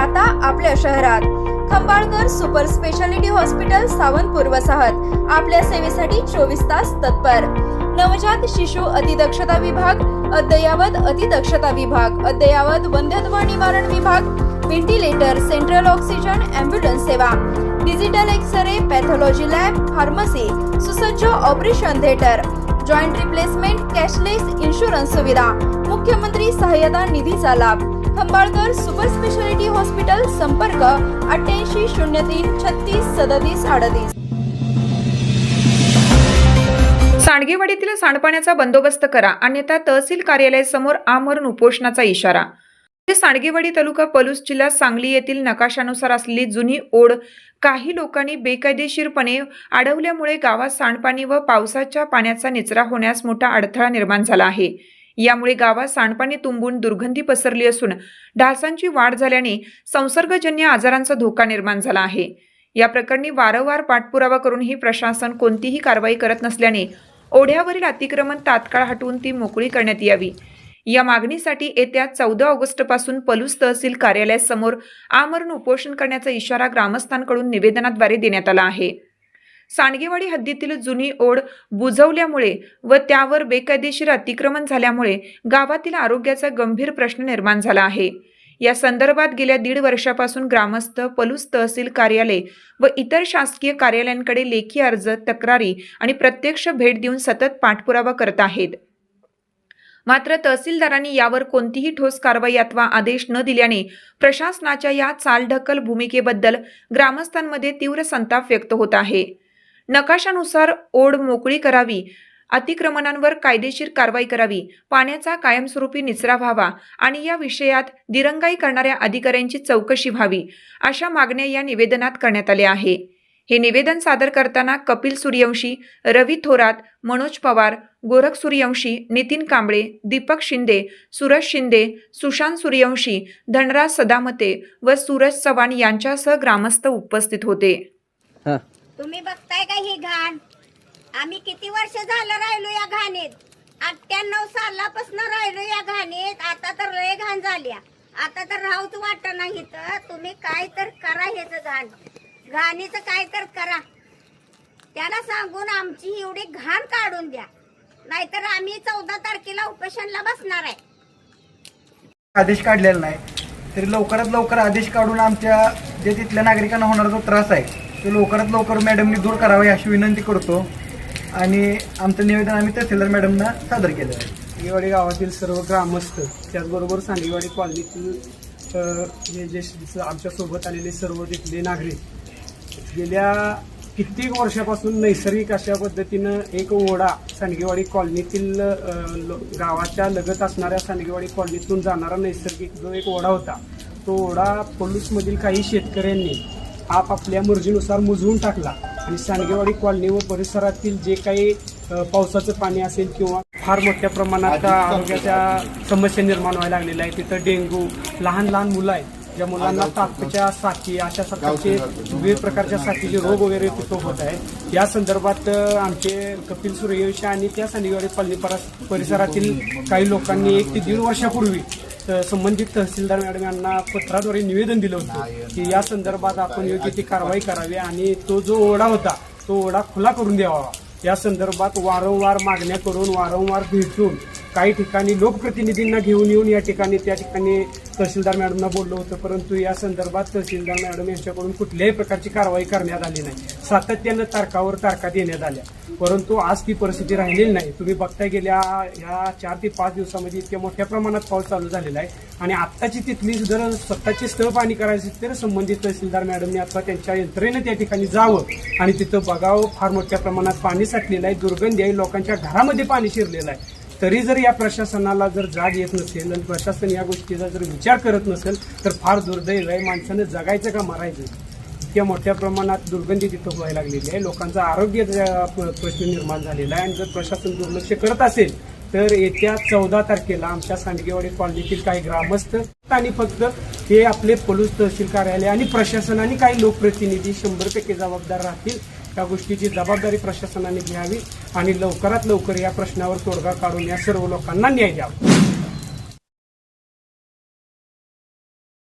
आता आपल्या शहरात Khambalkar super speciality hospital Sawantpur वसाहत आपल्या सेवेसाठी 24 तास तत्पर। नवजात शिशु अतिदक्षता विभाग, अद्ययावत अतिदक्षता विभाग, अद्ययावत वंध्यत्व निवारण विभाग, व्हेंटिलेटर, सेंट्रल ऑक्सिजन, ॲम्ब्युलन्स सेवा, digital x-ray, pathology lab, pharmacy, सुसज्ज operation theatre, joint replacement, cashless insurance सुविधा, मुख्यमंत्री सहाय्यता निधीचा लाभ। खंबाळकर सुपर स्पेशालिटी हॉस्पिटल, संपर्क 88 03 36 37 38। सांडगेवाडीतील सांडपाण्याचा बंदोबस्त करा, अन्यथा तहसील कार्यालयासमोर आमरण उपोषणाचा इशारा। सांडगेवाडी तालुका पलूस जिल्हा सांगली येथील नकाशानुसार असलेली जुनी ओढ काही लोकांनी बेकायदेशीरपणे अडवल्यामुळे गावात सांडपाणी व पावसाच्या पाण्याचा निचरा होण्यास मोठा अडथळा निर्माण झाला आहे। यामुळे गावात सांडपाणी तुंबून दुर्गंधी पसरली असून डासांची वाढ झाल्याने संसर्गजन्य आजारांचा धोका निर्माण झाला आहे। या प्रकरणी वारंवार पाठपुरावा करूनही प्रशासन कोणतीही कारवाई करत नसल्याने ओढ्यावरील अतिक्रमण तात्काळ हटवून ती मोकळी करण्यात यावी। या मागणीसाठी येत्या 14 ऑगस्ट पासून पलूस तहसील कार्यालयासमोर आमरण उपोषण करण्याचा इशारा ग्रामस्थांकडून निवेदनाद्वारे देण्यात आला आहे। सांडगेवाडी हद्दीतील जुनी ओढ बुजवल्यामुळे व त्यावर बेकायदेशीर अतिक्रमण झाल्यामुळे गावातील आरोग्याचा गंभीर प्रश्न निर्माण झाला आहे। या संदर्भात गेल्या 1.5 वर्षापासून ग्रामस्थ पलूस तहसील कार्यालय व इतर शासकीय कार्यालयांकडे लेखी अर्ज, तक्रारी आणि प्रत्यक्ष भेट देऊन सतत पाठपुरावा करत आहेत। मात्र तहसीलदारांनी यावर कोणतीही ठोस कारवाई अथवा आदेश न दिल्याने प्रशासनाच्या या चालढकल भूमिकेबद्दल ग्रामस्थांमध्ये तीव्र संताप व्यक्त होत आहे। नकाशानुसार ओढ मोकळी करावी, अतिक्रमणांवर कायदेशीर कारवाई करावी, पाण्याचा कायमस्वरूपी निचरा व्हावा आणि या विषयात दिरंगाई करणाऱ्या अधिकाऱ्यांची चौकशी व्हावी, अशा मागण्या या निवेदनात करण्यात आल्या आहे। हे निवेदन सादर करताना कपिल सूर्यवंशी, रवी थोरात, मनोज पवार, गोरख सूर्यवंशी, नितीन कांबळे, दीपक शिंदे, सूरज शिंदे, सुशांत सूर्यवंशी, धनराज सदामते व सूरज चव्हाण यांच्यासह ग्रामस्थ उपस्थित होते। तुम्ही बघताय का ही घाण? आम्ही किती वर्ष झालं राहिलो या घाणीत? 98 सालापासून राहिलो या घाणीत। आता तर लय घाण झाली, आता तर राहूच वाटत नाही। तर तुम्ही काय तर करा, हेच घाणीचं काय तर करा। त्याला सांगून आमची एवढी घाण काढून द्या, नाहीतर आम्ही 14 तारखेला उपोषणला बसणार आहे। आदेश काढलेला नाही तरी लवकरात लवकर आदेश काढून आमच्या जे तिथल्या नागरिकांना होणारा जो त्रास आहे तो लवकरात लवकर मॅडमनी दूर करावा अशी विनंती करतो आणि आमचं निवेदन आम्ही तहसीलदार मॅडमना सादर केलं आहे। सांगेवाडी गावातील सर्व ग्रामस्थ, त्याचबरोबर सांगेवाडी कॉलनीतील हे जे आमच्या सोबत आलेले सर्व तिथले नागरिक गेल्या कित्येक वर्षापासून नैसर्गिक अशा पद्धतीनं एक ओढा सांगेवाडी कॉलनीतील गावाच्या लगत असणाऱ्या सांगेवाडी कॉलनीतून जाणारा नैसर्गिक जो एक ओढा होता, तो ओढा पलूसमधील काही शेतकऱ्यांनी आपापल्या मर्जीनुसार मुजवून टाकला आणि सांगेवाडी कॉलनी व परिसरातील जे काही पावसाचं पाणी असेल किंवा फार मोठ्या प्रमाणात आरोग्याच्या समस्या निर्माण व्हायला लागलेल्या आहे। तिथं डेंग्यू, लहान लहान मुलं आहेत ज्या मुलांना तापाच्या साथी, अशा प्रकारचे विविध प्रकारच्या साथीचे रोग वगैरे तिथं होत आहे। या संदर्भात आमचे कपिल सूर्यवंशी आणि त्या सांगेवाडी कॉलनी परिसरातील काही लोकांनी 1 ते 1.5 वर्षापूर्वी संबंधित तहसीलदार मॅडम यांना पत्राद्वारे निवेदन दिलं होतं की या संदर्भात आपण योग्य ती कारवाई करावी आणि तो जो ओढा होता तो ओढा खुला करून द्यावा। या संदर्भात वारंवार मागण्या करून, वारंवार भेटून, काही ठिकाणी लोकप्रतिनिधींना घेऊन येऊन त्या ठिकाणी तहसीलदार मॅडमना बोललो होतं, परंतु या संदर्भात तहसीलदार मॅडम यांच्याकडून कुठल्याही प्रकारची कारवाई करण्यात आली नाही। सातत्यानं तारखावर तारखा देण्यात आल्या, परंतु आज ती परिस्थिती राहिलेली नाही। तुम्ही बघताय गेल्या ह्या 4 ते 5 दिवसामध्ये इतक्या मोठ्या प्रमाणात पाऊस चालू झालेला आहे आणि आत्ताची तिथली जर स्वतःची स्थळ पाणी करायची तर संबंधित तहसीलदार मॅडमने अथवा त्यांच्या यंत्रणेनं त्या ठिकाणी जावं आणि तिथं बघावं। फार मोठ्या प्रमाणात पाणी साठलेलं आहे, दुर्गंधी आहे, लोकांच्या घरामध्ये पाणी शिरलेलं आहे। तरी जर या प्रशासनाला जर जाग येत नसेल आणि प्रशासन या गोष्टीचा जर विचार करत नसेल तर फार दुर्दैव आहे। माणसानं जगायचं का मरायचं? इतक्या मोठ्या प्रमाणात दुर्गंधी तिथं व्हायला लागलेली आहे, लोकांचा आरोग्याचा प्रश्न निर्माण झालेला आहे आणि जर प्रशासन दुर्लक्ष करत असेल तर येत्या 14 तारखेला आमच्या सांगेवाडी कॉलनीतील काही ग्रामस्थ आणि फक्त हे आपले पलूस तहसील कार्यालय आणि प्रशासन आणि काही लोकप्रतिनिधी 100% जबाबदार राहतील। त्या गोष्टीची जबाबदारी प्रशासनाने घ्यावी आणि लवकरात लवकर या प्रश्नावर तोडगा काढून या सर्व लोकांना न्याय द्यावा।